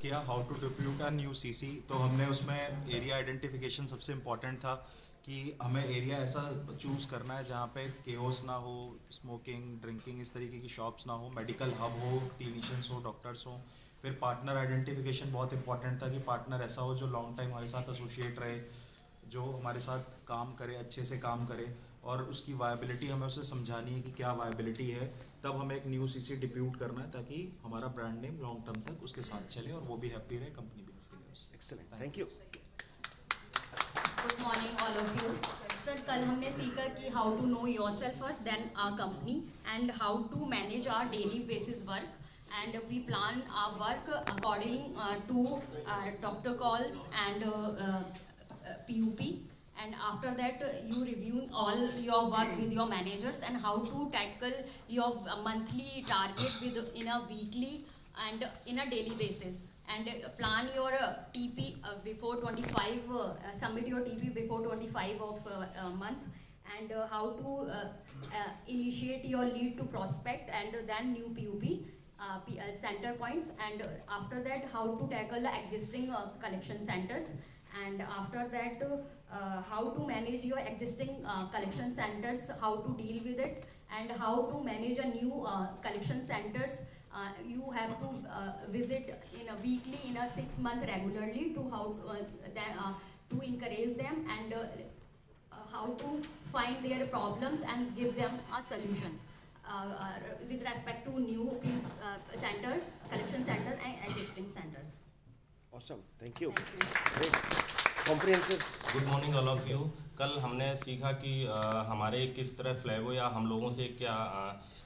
किया how to depute a new CC. तो हमने उसमें एरिया आइडेंटिफिकेशन सबसे इम्पॉर्टेंट था कि हमें एरिया ऐसा चूज़ करना है जहाँ पे केओस ना हो, स्मोकिंग ड्रिंकिंग इस तरीके की शॉप्स ना हो, मेडिकल हब हो, क्लिनिशियंस हो, डॉक्टर्स हो। फिर पार्टनर आइडेंटिफिकेशन बहुत इंपॉर्टेंट था कि पार्टनर ऐसा हो जो लॉन्ग टाइम हमारे साथ एसोसिएट रहे, जो हमारे साथ काम करे, अच्छे से काम करे, और उसकी वायबिलिटी हमें उसे समझानी है कि क्या वायबिलिटी है। तब हमें एक न्यू सीसी डिप्यूट करना है ताकि हमारा ब्रांड नेम लॉन्ग टर्म तक उसके साथ चले और वो भी हैप्पी रहे, कंपनी भी हैप्पी रहे उससे। Excellent, thank you. Good morning all of you. Sir, कल हमने सीखा कि how to know yourself first then our company and how to manage our daily basis work, and we plan our work according to doctor calls and PUP, and after that you review all your work with your managers and how to tackle your monthly target with in a weekly and in a daily basis, and plan your TP before 25 submit your TP before 25 of month, and how to initiate your lead to prospect and then new PUP center points, and after that how to tackle the existing collection centers, and after that how to manage your existing collection centers, how to deal with it, and how to manage a new collection centers. You have to visit in a weekly, in a 6 month regularly to how to encourage them, and how to find their problems and give them a solution with respect to new center, collection center and existing centers. Awesome, thank you. Thank you. Great, comprehensive. Good morning all of you. कल हमने सीखा कि हमारे किस तरह फ्लैगो या हम लोगों से क्या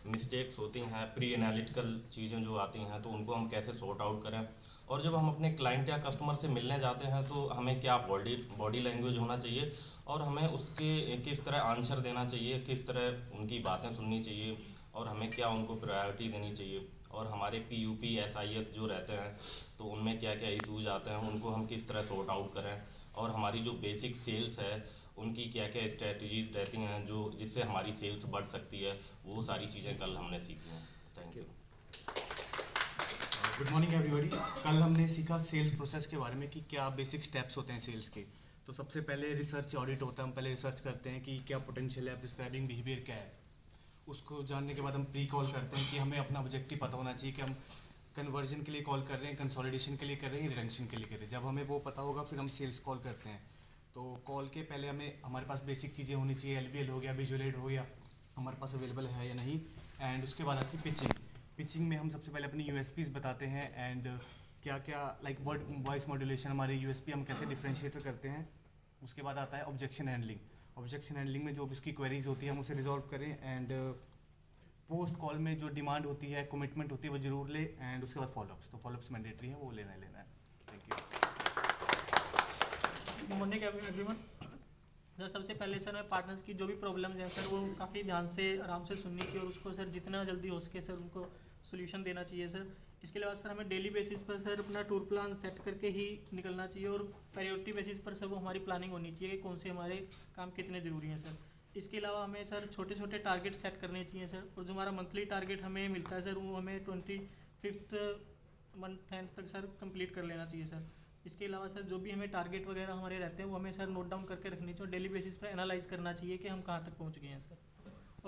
मिस्टेक्स होती हैं, प्री एनालिटिकल चीज़ें जो आती हैं, तो उनको हम कैसे सॉर्ट आउट करें, और जब हम अपने क्लाइंट या कस्टमर से मिलने जाते हैं तो हमें क्या बॉडी लैंग्वेज होना चाहिए, और हमें उसके किस तरह आंसर देना चाहिए, किस तरह उनकी बातें सुननी चाहिए, और हमें क्या उनको प्रायोरिटी देनी चाहिए, और हमारे PUP SIS जो रहते हैं तो उनमें क्या क्या इशूज़ आते हैं, उनको हम किस तरह सॉर्ट आउट करें, और हमारी जो बेसिक सेल्स है उनकी क्या क्या स्ट्रेटजीज रहती हैं जो जिससे हमारी सेल्स बढ़ सकती है, वो सारी चीज़ें कल हमने सीखी हैं। Thank you. Good morning everybody. कल हमने सीखा सेल्स प्रोसेस के बारे में कि क्या बेसिक स्टेप्स होते हैं सेल्स के। तो सबसे पहले रिसर्च ऑडिट होता है, हम पहले रिसर्च करते हैं कि क्या पोटेंशियल है, प्रिस्क्राइबिंग बिहेवियर क्या है। उसको जानने के बाद हम प्री कॉल करते हैं कि हमें अपना ऑब्जेक्टिव पता होना चाहिए कि हम कन्वर्जन के लिए कॉल कर रहे हैं, कंसोलिडेशन के लिए कर रहे हैं, रिडक्शन के लिए कर रहे हैं। जब हमें वो पता होगा फिर हम सेल्स कॉल करते हैं। तो कॉल के पहले हमारे पास बेसिक चीज़ें होनी चाहिए, LBL हो गया, विजुअल एड हो गया, हमारे पास अवेलेबल है या नहीं। एंड उसके बाद आती है पिचिंग में हम सबसे पहले अपनी USPs बताते हैं, एंड क्या क्या लाइक वर्ड वॉइस मॉड्यूलेशन हमारे USP हम कैसे डिफ्रेंशिएट करते हैं। उसके बाद आता है ऑब्जेक्शन हैंडलिंग में जो भी उसकी क्वेरीज होती है हम उसे रिजॉल्व करें, एंड पोस्ट कॉल में जो डिमांड होती है, कमिटमेंट होती है, वो जरूर ले, एंड उसके बाद फॉलोअप्स। तो फॉलोअप्स मैंडेटरी है, वो लेना है। Thank you. Good morning everyone. Sir, सबसे पहले सर मैं पार्टनर्स की जो भी प्रॉब्लम्स हैं सर वो काफ़ी ध्यान से आराम से सुननी चाहिए और उसको सर जितना जल्दी हो सके सर उनको सोल्यूशन देना चाहिए सर। इसके अलावा सर हमें डेली बेसिस पर सर अपना टूर प्लान सेट करके ही निकलना चाहिए, और प्रायोरिटी बेसिस पर सर वो हमारी प्लानिंग होनी चाहिए कि कौन से हमारे काम कितने ज़रूरी हैं सर। इसके अलावा हमें सर छोटे छोटे टारगेट सेट करने चाहिए सर, और जो हमारा मंथली टारगेट हमें मिलता है सर वो हमें 25th मंथ एंड तक सर कंप्लीट कर लेना चाहिए सर। इसके अलावा सर जो भी हमें टारगेट वगैरह हमारे रहते हैं वो हमें सर नोट डाउन करके रखनी चाहिए, और डेली बेसिस पर एनालाइज करना चाहिए कि हम कहाँ तक पहुँच गए हैं सर।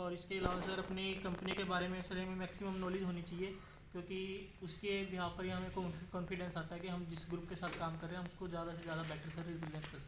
और इसके अलावा सर अपनी कंपनी के बारे में सर हमें मैक्सिमम नॉलेज होनी चाहिए, क्योंकि उसके बिहाफ पर ही हमें कॉन्फिडेंस आता है कि हम जिस ग्रुप के साथ काम कर रहे हैं हम उसको ज़्यादा से ज़्यादा बेटर सर रिप्रेजेंट कर सकते हैं।